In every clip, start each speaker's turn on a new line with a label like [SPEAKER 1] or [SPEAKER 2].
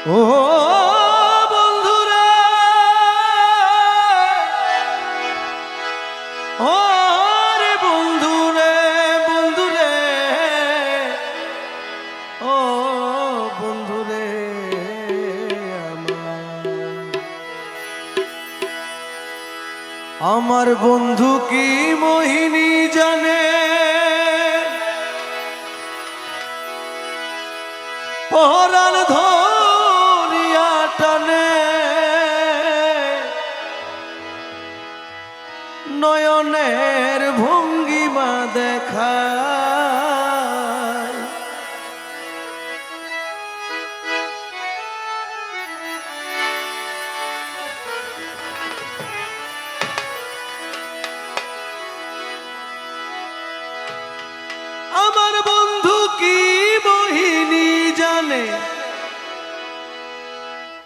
[SPEAKER 1] ও বন্ধুরে, ও রে বন্ধুরে, বন্ধুরে, ও বন্ধুরে আমার বন্ধু কি মোহিনী জানে, পরাণ ধরিয়া টানে, নয়নের ভঙ্গিমা দেখায়। আমার বন্ধু কি মোহিনী জানে,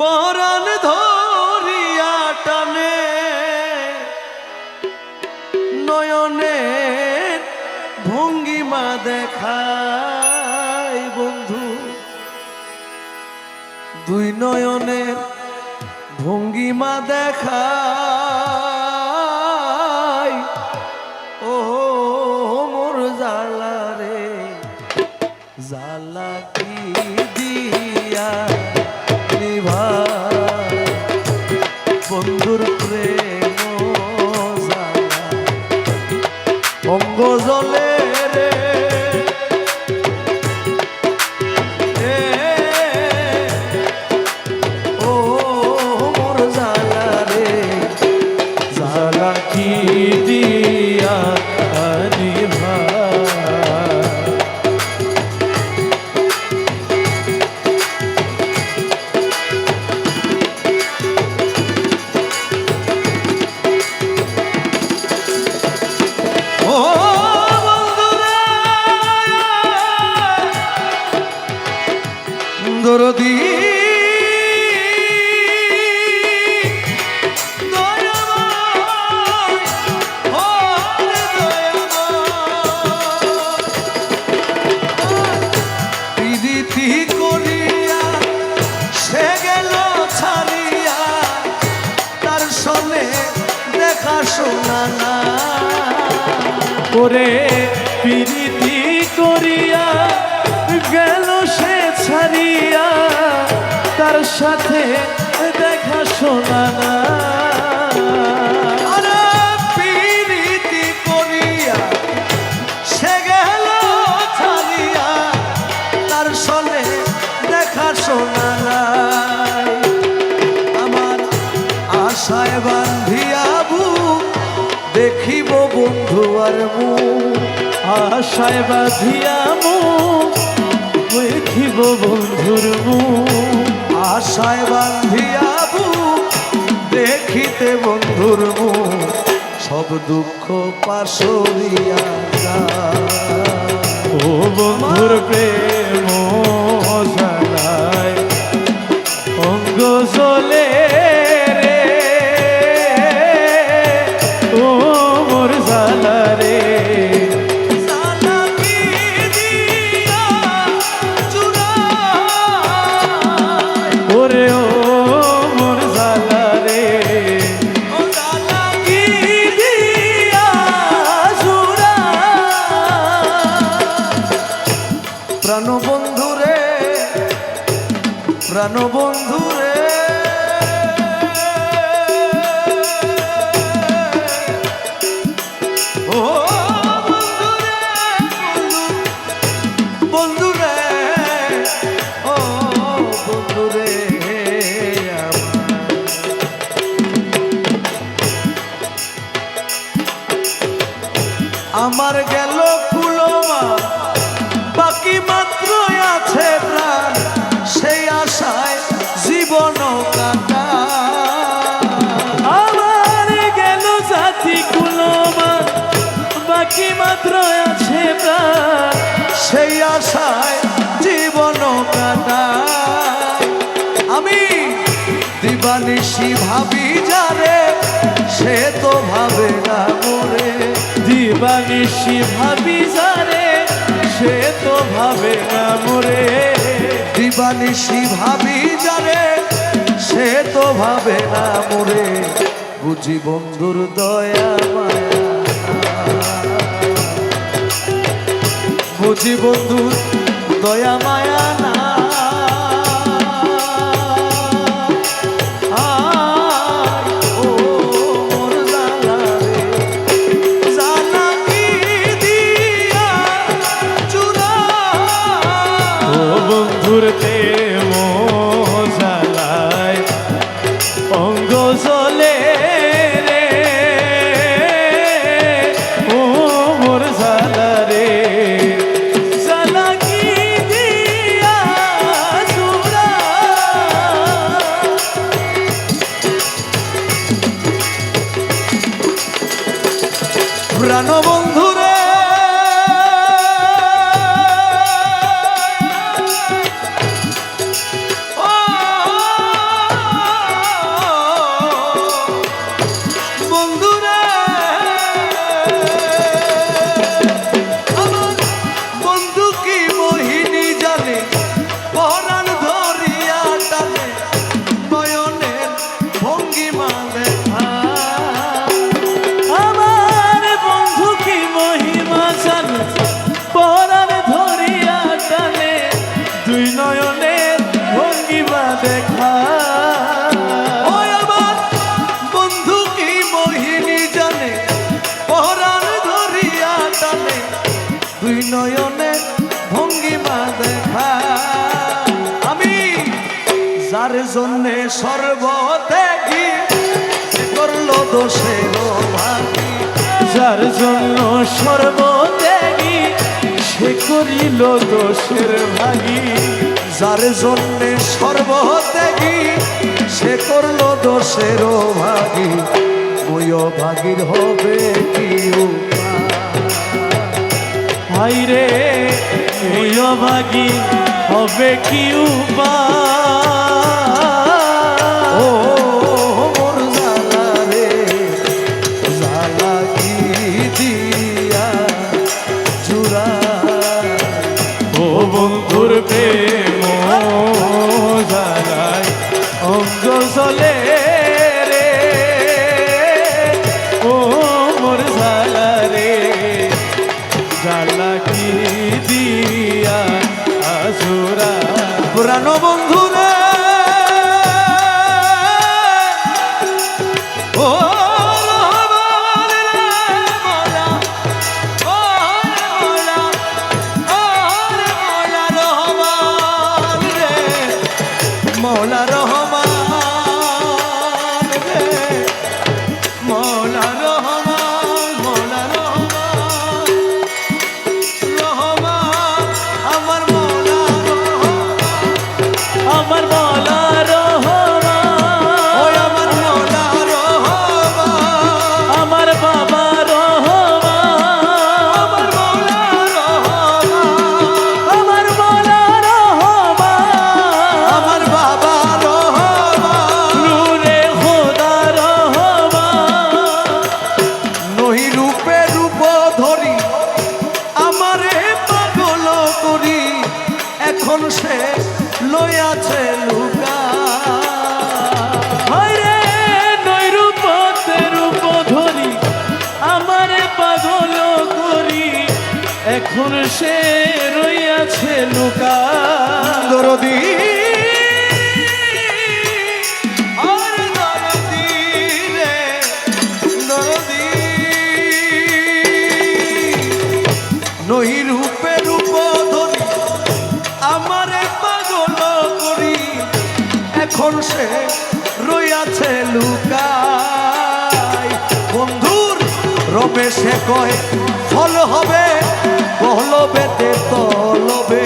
[SPEAKER 1] পরাণ ধরিয়া টানে, নয়নের ভঙ্গিমা দেখায়। বন্ধু দুই নয়নের ভঙ্গিমা দেখায়। ও মোর জালা রে, জালা কি দিয়া নিভাই বন্ধুর প্রেম জালা অঙ্গ জলে রে। ও মোর জালা রে, জালা কি দিয়া দরদি প্রীতি করিয়া সে গেল ছাড়িয়া, তার সনে দেখা শোনা না
[SPEAKER 2] করে প্রীতি করিয়া গেল সে ছাড়িয়া, তার সাথে দেখা শোনা না।
[SPEAKER 1] প্রীতি করিয়া সে গেল ছাড়িয়া, তার সনে দেখা শোনা নাই। আমার আশায় বান্ধিয়া বুক দেখিব বন্ধু আর মুখ,
[SPEAKER 2] আশায় বাঁধিয়া মুখ দেখিব বন্ধুর মুখ,
[SPEAKER 1] আশায় বান্ধিয়া বুক দেখিতে বন্ধুর মুখ, সব দুঃখ পাশরিয়া যায়।
[SPEAKER 2] ও বন্ধুর প্রেম জালায় অঙ্গ জলে রে, ও মোর জালা রে,
[SPEAKER 1] জালা কি দিয়া চুরায়।
[SPEAKER 2] ওরে ও মোর জালা রে,
[SPEAKER 1] ও জালা কি দিয়া চুরায়। প্রাণ বন্ধুরে, প্রাণ বন্ধুরে, ও বন্ধুরে, বন্ধুরে, ও বন্ধুরে আমার গেল কুলমা, বাকি মাত্র আছে প্রাণ, সেই আশায় জীবন কাটা।
[SPEAKER 2] আমার গেল জাতি কুলমা, বাকি মাত্র আছে প্রাণ,
[SPEAKER 1] সেই আশায় জীবন কাটা। আমি দিবানিশি ভাবি যারে, সে তো ভাবে না মোরে।
[SPEAKER 2] দিবানিশি ভাবি যারে, সে তো ভাবে না মোরে।
[SPEAKER 1] বানিসি ভাবি যারে সে তো ভাবে না মোরে বুঝি বন্ধুর দয়া মায়া বুঝি বন্ধুর দয়া মায়া না
[SPEAKER 2] ঘুরতে মজালায় অঙ্গ জলে রে ও মোর জালা রে জালা কি দিয়া চুরা
[SPEAKER 1] প্রাণ বন্ধু রে নয়নে ভঙ্গিমা দেখা আমি যার জন্যে সর্বত্যাগী সে করলো দোষের ভাগী
[SPEAKER 2] যার জন্য সর্বত্যাগী সে করিল দোষের ভাগী
[SPEAKER 1] যার জন্যে সর্বত্যাগী সে করলো দোষের ভাগী ওই ভাগীর হবে কি
[SPEAKER 2] ভাইরে ওই অভাগী হবে কি উপায়
[SPEAKER 1] ও মোর জালা রে জালা কি দিয়া চূড়া
[SPEAKER 2] ও বন্ধুর প্রেম জালায় অঙ্গ জলে রে ও মোর জালা রে জালা কি দিয়া আসুরা
[SPEAKER 1] পুরাণ বন্ধু রে ও মৌলা রহমান রে মৌলা রহমান মৌলা রহমান রহমান আমার মৌলা
[SPEAKER 2] আমার মৌলা রহমান
[SPEAKER 1] ওই আমার মৌলা রহমান
[SPEAKER 2] আমার বাবা রহমান
[SPEAKER 1] আমার মৌলা রহমান
[SPEAKER 2] আমার মৌলা রহমান
[SPEAKER 1] আমার বাবা রহমান
[SPEAKER 2] নূরে খোদা রহমান
[SPEAKER 1] নহি রূপে রূপ ধরি আমারে পাগল করি এখন সে লইয়াছে লুকা
[SPEAKER 2] হায়রে নৈরূপতে রূপ ধরি আমারে পাগল করি এখন সে রইয়াছে লুকা
[SPEAKER 1] দরদি আর দরদি রে দরদি নহি রূপে রূপ ধরি আমারে পাগল করি এখন সে রইয়াছে লুকাই বন্ধুর রমেশে কয় ফল হবে বহলবেতে তলবে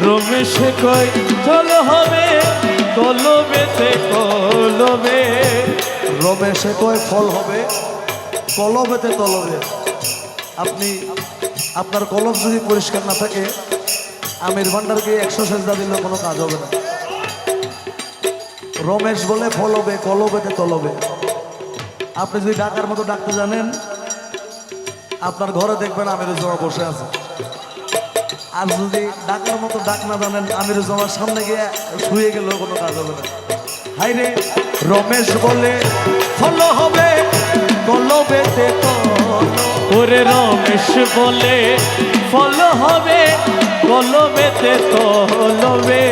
[SPEAKER 2] রমেশে কই চল হবে কলবেতে কলবে
[SPEAKER 1] রমেশে কয় ফল হবে কলবেতে তলবে আপনি আপনার কলম যদি পরিষ্কার না থাকে আমির ভান্ডারকে 100 সেজদা দিলে কোনো কাজ হবে না রমেশ বলে ফল হবে কলবেতে তলবে আপনি যদি ডাকার মতো ডাকতে জানেন আপনার ঘরে দেখবেন আমির জমা বসে আছে আর যদি ডাকার মতো ডাক না জানেন আমির জমার সামনে গিয়ে শুয়ে গেলেও কোনো কাজ হবে না। হাইরে রমেশ বলে ফল হবে কলবেতে কলম।
[SPEAKER 2] ওরে রমেশ বলে ফল হবে কলবেতে তলবে।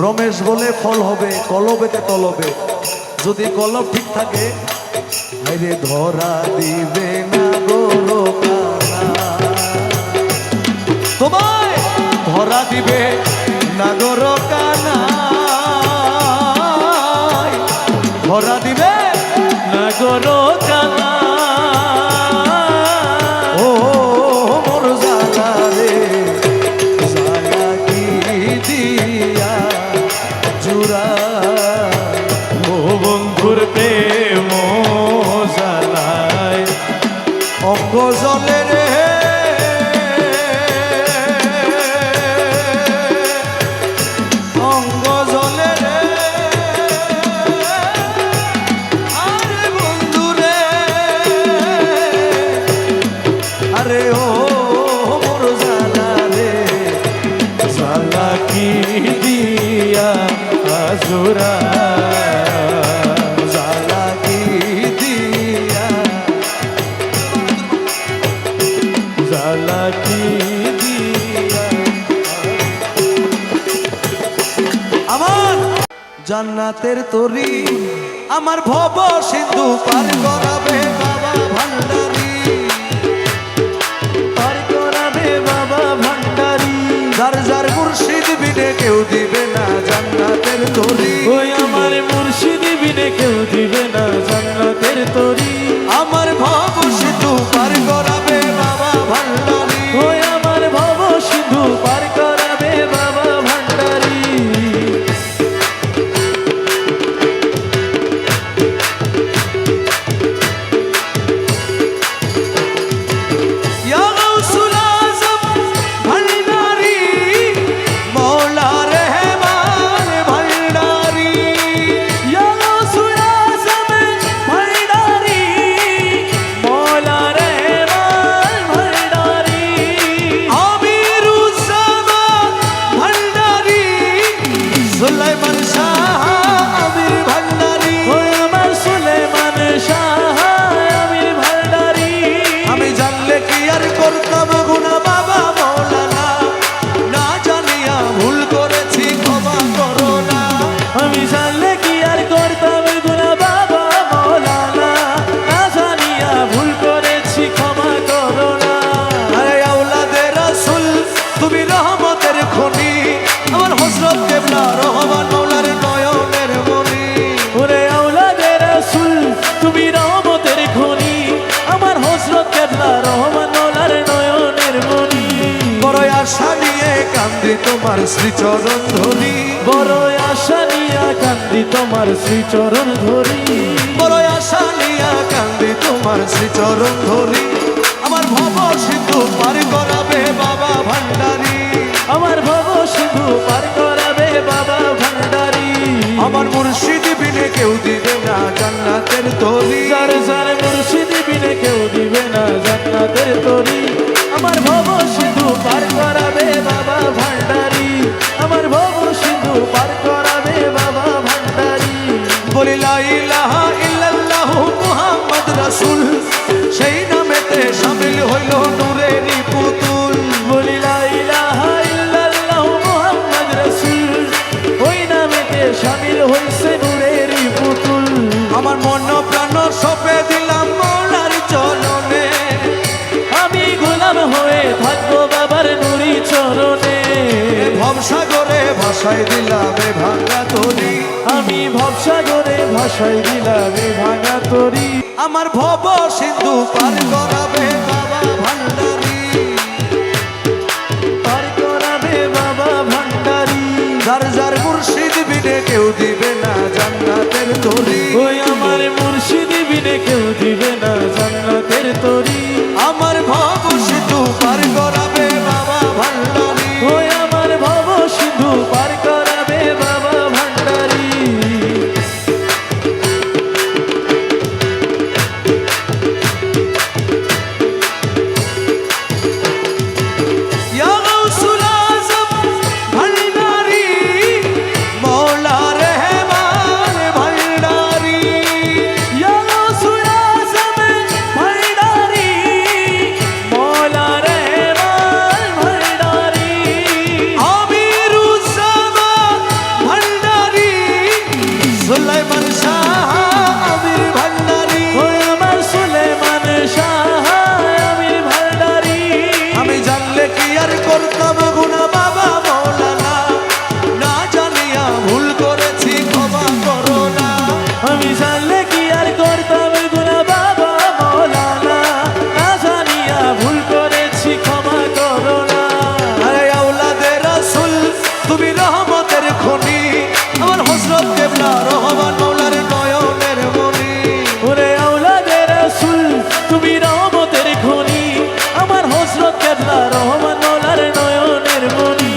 [SPEAKER 1] রমেশ বলে ফল হবে কলবেতে তলবে। যদি কলব ঠিক থাকে হাইরে ধরা দিবে না গরো কানা, তোমায় ধরা দিবে না গরো কানা, ধরা দিবে
[SPEAKER 2] নাগর কানা।
[SPEAKER 1] ও মোর জালা রে জালা কি দিয়া জুরা।
[SPEAKER 2] ও বন্ধুর প্রেম জ্বালায়
[SPEAKER 1] অঙ্গ জলে রে অঙ্গ জলে রে আরে বন্ধু রে আরে ও মোর জালা রে
[SPEAKER 2] জ্বালা কি দিয়া আজুরা।
[SPEAKER 1] জালা কি দিয়া
[SPEAKER 2] জ্বালা কি দিয়া।
[SPEAKER 1] আমার জান্নাতের তরি আমার ভব সিন্ধু পার করাবে বাবা ভান্ডারি,
[SPEAKER 2] পার করাবে বাবা ভান্ডারি।
[SPEAKER 1] যার যার মুর্শিদ বিনে কেউ দিবে না জান্নাতের তরি।
[SPEAKER 2] ওই আমার মুর্শিদ বিনে কেউ দিবে না জান্নাতের তরি।
[SPEAKER 1] আমার ভব সিন্ধু পার করাবে বাবা ভান্ডারি,
[SPEAKER 2] ওই আমার ভব সিন্ধু পার করাবে বাবা ভান্ডারি।
[SPEAKER 1] ইয়া গাউসুল আজম ভান্ডারি মৌলা রহমান ভান্ডারি।
[SPEAKER 2] ইয়া গাউসুল আজম ভান্ডারি মৌলা রহমান ভান্ডারি।
[SPEAKER 1] আমিরুজ্জামান ভান্ডারি সুলাইমান শাহ আমির ভান্ডারি।
[SPEAKER 2] ওই আমার সুলেমান শাহ আমির ভান্ডারি।
[SPEAKER 1] আমি জানলে কি আর করতাম গুনাহ বাবা মৌলানা, না জানিয়া ভুল করেছি ক্ষমা করো না।
[SPEAKER 2] আমি জানলে কি আর করতাম গুনাহ বাবা মৌলানা, না জানিয়া ভুল করেছি ক্ষমা করো না।
[SPEAKER 1] আরে আওলাদে রাসূল তুমি রহমতের খনি, আমার হযরত কেবলা রহমান মৌলার নয়নের মনি।
[SPEAKER 2] ওরে আওলাদে রাসূল তুমি রহমতের খনি, আমার হযরত কেবলা রহমান মৌলার নয়নের মনি।
[SPEAKER 1] বড় আশা নিয়ে কান্দি তোমার শ্রীচরণ ধরি,
[SPEAKER 2] বড় আশা নিয়া কান্দি তোমার শ্রীচরণ ধরি।
[SPEAKER 1] বড় আশা নিয়ে কান্দি তোমার শ্রীচরণ ধরি। আমার ভব সিন্ধু পার করাবে বাবা ভান্ডারি,
[SPEAKER 2] আমার ভব সিন্ধু পার করাবে বাবা ভান্ডারি।
[SPEAKER 1] আমার মুর্শিদ বিনে কেউ দিবে না জান্নাতের তরি।
[SPEAKER 2] যার যার মুর্শিদ বিনে কেউ দিবে না জান্নাতের তরি। আমার ভব সিন্ধু পার করাবে বাবা ভান্ডারি, আমার ভব সিন্ধু পার করাবে বাবা ভান্ডারি।
[SPEAKER 1] বলি লা ইলাহা ইল্লাল্লাহু মুহাম্মদ রাসূল, সেই নামেতে শামিল হইল নূরেরই পুতুল।
[SPEAKER 2] বলি লা ইলাহা ইল্লাল্লাহু মুহাম্মদ রাসূল, ওই নামেতে শামিল হইছে নূরেরই পুতুল।
[SPEAKER 1] আমার মন প্রাণ সপে দিলাম মৌলার চরণে,
[SPEAKER 2] আমি গোলাম হয়ে থাকবো বাবার নুরি চরণে।
[SPEAKER 1] ভবসাগরে ভাসাই দিলাম এ ভাঙা তরি।
[SPEAKER 2] আমি ভবসাগরে ভাসাই দিলাম এ ভাঙা তরি।
[SPEAKER 1] আমার ভব সিন্ধু পার করাবে বাবা ভান্ডারি,
[SPEAKER 2] পার করাবে বাবা ভান্ডারি।
[SPEAKER 1] যার যার মুর্শিদ বিনে কেউ দিবে না জান্নাতের তরি।
[SPEAKER 2] ওই আমার মুর্শিদ বিনে কেউ দিবে না জান্নাতের তরি।
[SPEAKER 1] আমার ভব সিন্ধু পার করাবে বাবা ভান্ডারি,
[SPEAKER 2] ওই আমার ভব সিন্ধু পার করাবে বাবা ভান্ডারি।
[SPEAKER 1] গুণা বাবা মৌলানা, না জানিয়া ভুল করেছি ক্ষমা করো না।
[SPEAKER 2] আমি জানলে কি আর করতাম গুনাহ বাবা মৌলানা, না জানিয়া ভুল করেছি ক্ষমা করো না।
[SPEAKER 1] আরে আওলাদে রাসূল তুমি রহমতের খনি, আমার হযরত কেবলা রহমান মৌলার নয়নের মনি।
[SPEAKER 2] ওরে আওলাদে রাসূল তুমি রহমতের খনি, আমার হযরত কেবলা রহমান মৌলার নয়নের মনি।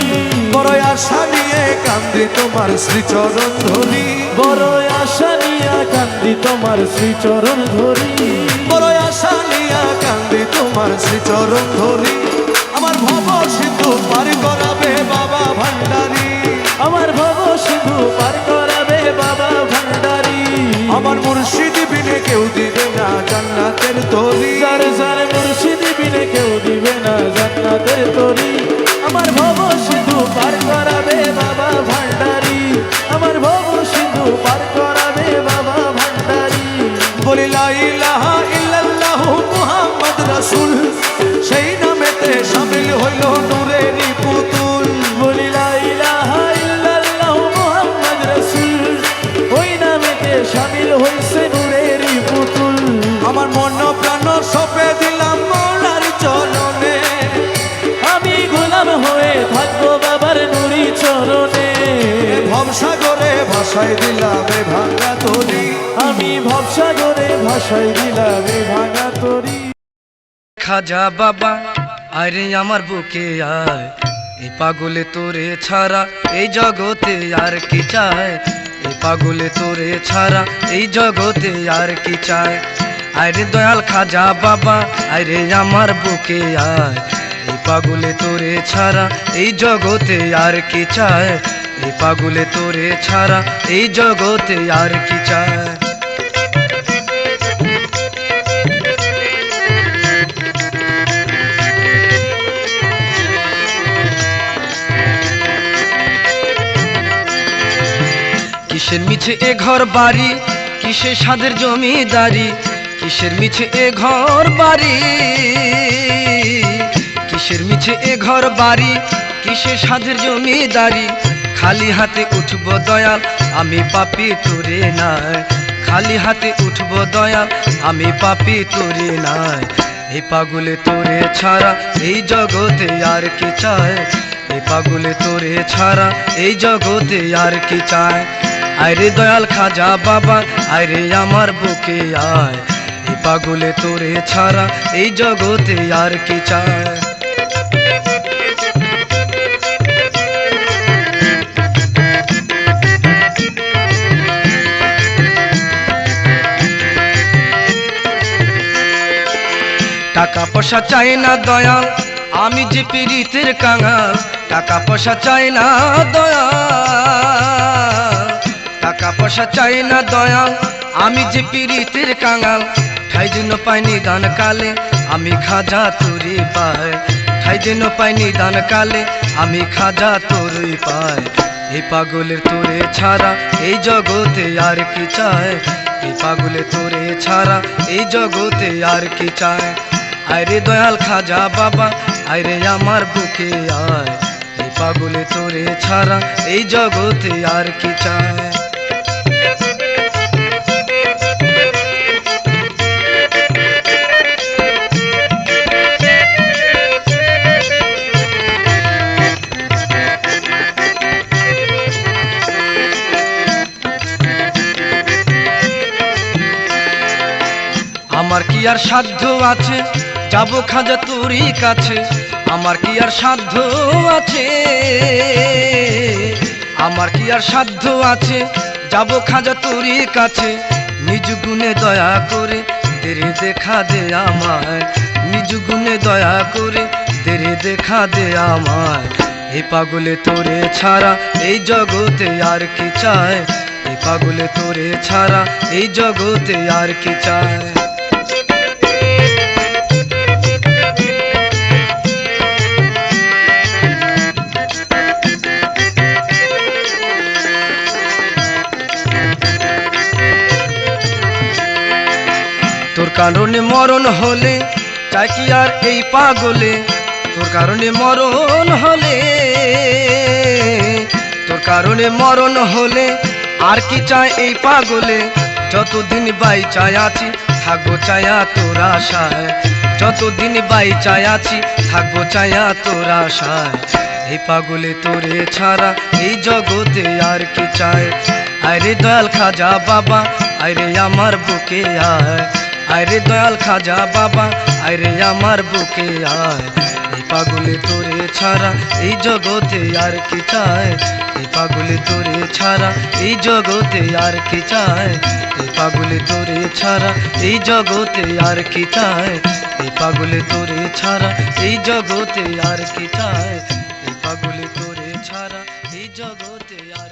[SPEAKER 1] বড় আশা নিয়ে কান্দি তোমার শ্রীচরণ ধরি,
[SPEAKER 2] বড় আশা নিয়া কান্দি তোমার শ্রীচরণ ধরি।
[SPEAKER 1] বড় আশা নিয়ে কান্দি তোমার শ্রীচরণ ধরি। আমার ভব সিন্ধু পার করাবে বাবা ভান্ডারী,
[SPEAKER 2] আমার ভব সিন্ধু পার করাবে বাবা ভান্ডারী।
[SPEAKER 1] আমার মুর্শিদ বিনে কেউ দিবে না জান্নাতের তরি।
[SPEAKER 2] যার যার মুর্শিদ বিনে কেউ দিবে না জান্নাতের তরি। আমার ভব সিন্ধু পার করাবে বাবা ভান্ডারী, আমার ভব সিন্ধু পার করাবে বাবা ভান্ডারী।
[SPEAKER 1] বলি লা ইলাহা ইল্লাল্লাহু মুহাম্মদ রাসূল, সেই নামেতে শামিল হইল নূরেরই পুতুল।
[SPEAKER 2] বলি লা ইলাহা ইল্লাল্লাহু মুহাম্মদ রাসূল, ওই নামেতে শামিল হইছে নূরেরই পুতুল।
[SPEAKER 1] আমার মন প্রাণ সঁপে দিলাম মৌলার চরণে,
[SPEAKER 2] আমি গোলাম হয়ে থাকবো বাবার নুরি চরণে।
[SPEAKER 1] ভবসাগরে ভাসাই দিলাম এ ভাঙা তরি।
[SPEAKER 2] আমি ভবসাগরে ভাসাই দিলাম এ ভাঙা তরি।
[SPEAKER 3] খাজা বাবা আরে আমার বুকে আয়, এই পাগলে তোরে ছাড়া এই জগতে আর কি চায়, এই পাগলে তোরে ছাড়া এই জগতে আর কি চায়। আরে দয়াল খাজা বাবা আরে আমার বুকে আয়, এই পাগলে তোরে ছাড়া এই জগতে আর কি চায়, এই পাগলে তোরে ছাড়া এই জগতে আর কি চায়। কিসের মিছে এ ঘর বাড়ি, কিসের সাদের জমিদারি, কিসের মিছে এ ঘর বাড়ি, কিসের মিছে এ ঘর বাড়ি, কিসের সাদের জমিদারি। খালি হাতে উঠবো দয়াল আমি পাপী তোরে নাই, খালি হাতে উঠবো দয়াল আমি পাপী তোরে নাই। এই পাগলে তোরে ছাড়া এই জগতে আর কি চায়, এই পাগলে তোরে ছাড়া এই জগতে আর কি চায়। আরে দয়াল খাজা বাবা আরে আমার বুকে আয়, এই পাগলে তোরে ছাড়া এই জগতে আর কি চায়। টাকা পয়সা চাই না দয়াল আমি যে পীড়িতের কাঙাল, টাকা পয়সা চাই না দয়াল, টাকা পয়সা চাই না দয়াল আমি যে পীড়িতের কাঙাল। ঠাই যেন পাইনি দান কালে আমি খাজা তোরে পাই, ঠাই যেন পাইনি দান কালে আমি খাজা তোরে পাই। এই পাগলের তোরে ছাড়া এই জগতে আর কি চায়, এই পাগলে তোরে ছাড়া এই জগতে আর কি চায়। আরে দয়াল খাজা বাবা আরে আমার বুকে আয়, এই পাগলে তোরে ছাড়া এই জগতে আর কি চায়। আমার কি আর সাধ্য আছে যাব খাজা তোরই কাছে, আমার কি আর সাধ্য আছে, আমার কি আর সাধ্য আছে যাব খাজা তোরই কাছে। নিজ গুণে দয়া করে তেরে দেখা দে আমায়, নিজ গুণে দয়া করে তেরে দেখা দে আমায়। এই পাগলে তোরে ছাড়া এই জগতে আর কি চায়, এই পাগলে তোরে ছাড়া এই জগতে আর কি চায়। তোর কারণে মরণ হলে চাই কি আর এই পাগলে, তোর কারণে মরণ হলে, তোর কারণে মরণ হলে আর কি চায় এই পাগলে, যতদিন বাইচায় আছি থাকবো চায়া তোর আশায়, যতদিন বাইচায় আছি থাকবো চায়া তোর আশায়। এই পাগলে তোরে ছাড়া এই জগতে আর কি চায়। আরে দয়াল খাজা বাবা আরে আমার বুকে আয়, আরে দয়াল খাজা বাবা আরে আমার বুকে আয়। এই পাগলে তোরে ছাড়া এই জগতে আর কি চায়, এই পাগলে তোরে ছাড়া এই জগতে আর কি চায়, এই পাগলে তোরে ছাড়া এই জগতে আর কি চায়, এই পাগলে তোরে ছাড়া এই জগতে আর কি চায়, এই পাগলে তোরে ছাড়া এই জগতে আর